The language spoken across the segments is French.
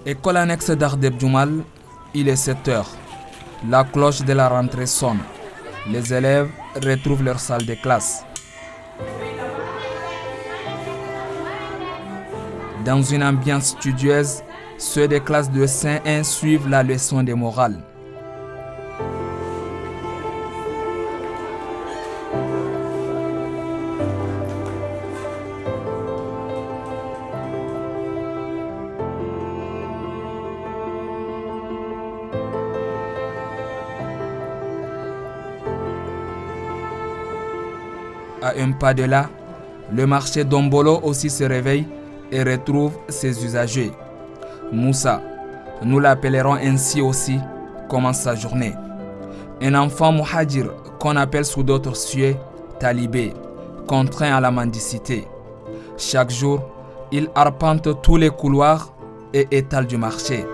École annexe d'Ardeb Djoumal, il est 7 heures. La cloche de la rentrée sonne. Les élèves retrouvent leur salle de classe. Dans une ambiance studieuse, ceux des classes de C1 suivent la leçon de morale. À un pas de là, le marché d'Ombolo aussi se réveille et retrouve ses usagers. Moussa, nous l'appellerons ainsi aussi, commence sa journée. Un enfant muhajir qu'on appelle sous d'autres cieux talibé, contraint à la mendicité. Chaque jour, il arpente tous les couloirs et étals du marché.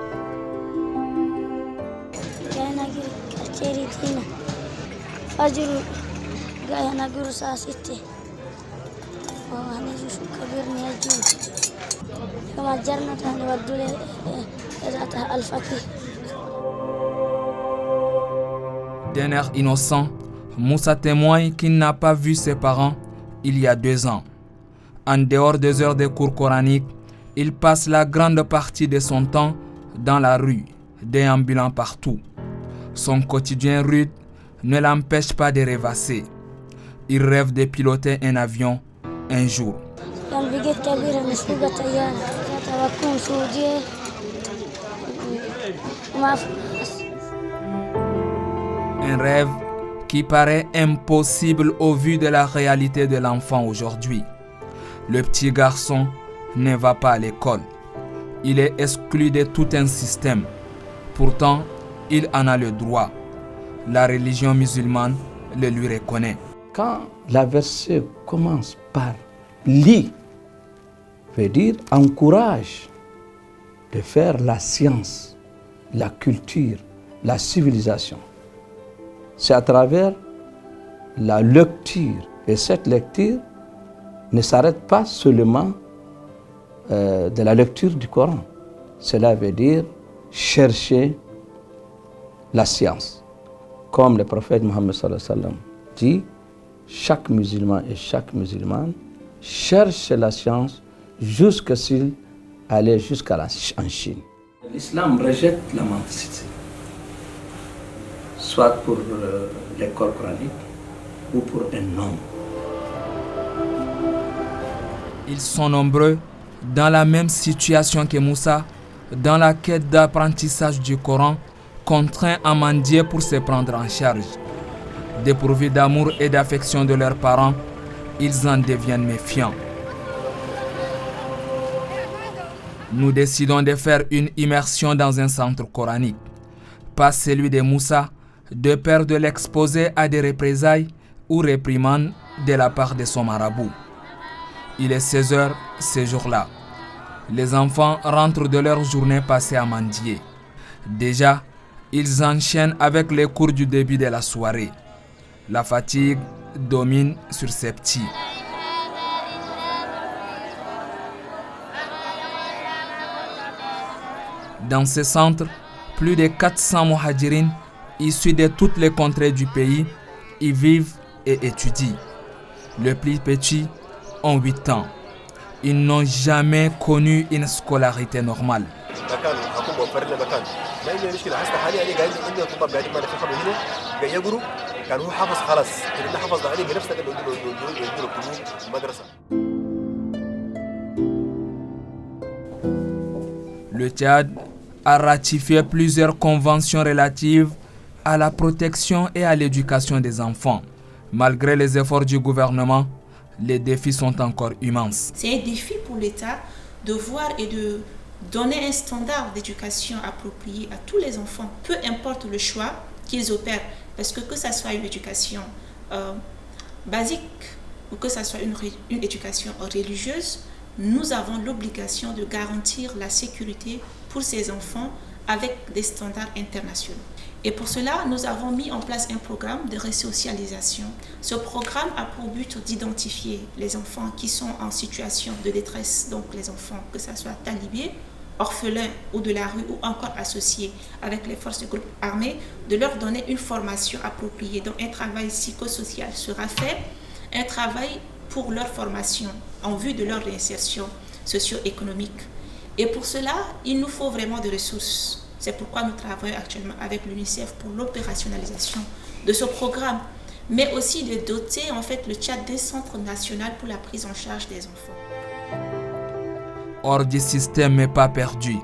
D'un air innocent, Moussa témoigne qu'il n'a pas vu ses parents il y a 2 ans. En dehors des heures de cours coraniques, il passe la grande partie de son temps dans la rue, déambulant partout. Son quotidien rude ne l'empêche pas de rêvasser. Il rêve de piloter un avion un jour. Un rêve qui paraît impossible au vu de la réalité de l'enfant aujourd'hui. Le petit garçon ne va pas à l'école. Il est exclu de tout un système. Pourtant, il en a le droit. La religion musulmane le lui reconnaît. Quand la verset commence par « lis », veut dire encourage de faire la science, la culture, la civilisation. C'est à travers la lecture. Et cette lecture ne s'arrête pas seulement de la lecture du Coran. Cela veut dire chercher la science. Comme le prophète Mohammed sallallahu alayhi wa sallam dit, chaque musulman et chaque musulmane cherche la science jusqu'à s'il allait jusqu'à en Chine. L'islam rejette la mendicité, soit pour l'école coranique ou pour un homme. Ils sont nombreux dans la même situation que Moussa, dans la quête d'apprentissage du Coran, contraints à mendier pour se prendre en charge. Dépourvus d'amour et d'affection de leurs parents, ils en deviennent méfiants. Nous décidons de faire une immersion dans un centre coranique. Pas celui de Moussa, de peur de l'exposer à des représailles ou réprimandes de la part de son marabout. Il est 16 heures ce jour-là. Les enfants rentrent de leur journée passée à mendier. Déjà, ils enchaînent avec les cours du début de la soirée. La fatigue domine sur ces petits. Dans ce centre, plus de 400 muhajirines issus de toutes les contrées du pays y vivent et étudient. Les plus petits ont 8 ans. Ils n'ont jamais connu une scolarité normale. Le Tchad a ratifié plusieurs conventions relatives à la protection et à l'éducation des enfants. Malgré les efforts du gouvernement, les défis sont encore immenses. C'est un défi pour l'État de voir et de donner un standard d'éducation approprié à tous les enfants, peu importe le choix qu'ils opèrent. Parce que ce soit une éducation basique ou que ce soit une éducation religieuse, nous avons l'obligation de garantir la sécurité pour ces enfants avec des standards internationaux. Et pour cela, nous avons mis en place un programme de resocialisation. Ce programme a pour but d'identifier les enfants qui sont en situation de détresse, donc les enfants, que ce soit talibés, orphelins ou de la rue ou encore associés avec les forces du groupe armé, de leur donner une formation appropriée. Donc un travail psychosocial sera fait, un travail pour leur formation en vue de leur réinsertion socio-économique. Et pour cela, il nous faut vraiment des ressources. C'est pourquoi nous travaillons actuellement avec l'UNICEF pour l'opérationnalisation de ce programme, mais aussi de doter en fait le Tchad d'un centre national pour la prise en charge des enfants. Hors du système n'est pas perdu.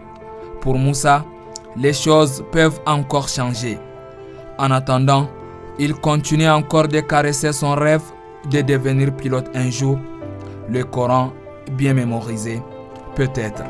Pour Moussa, les choses peuvent encore changer. En attendant, il continue encore de caresser son rêve de devenir pilote un jour. Le Coran bien mémorisé, peut-être.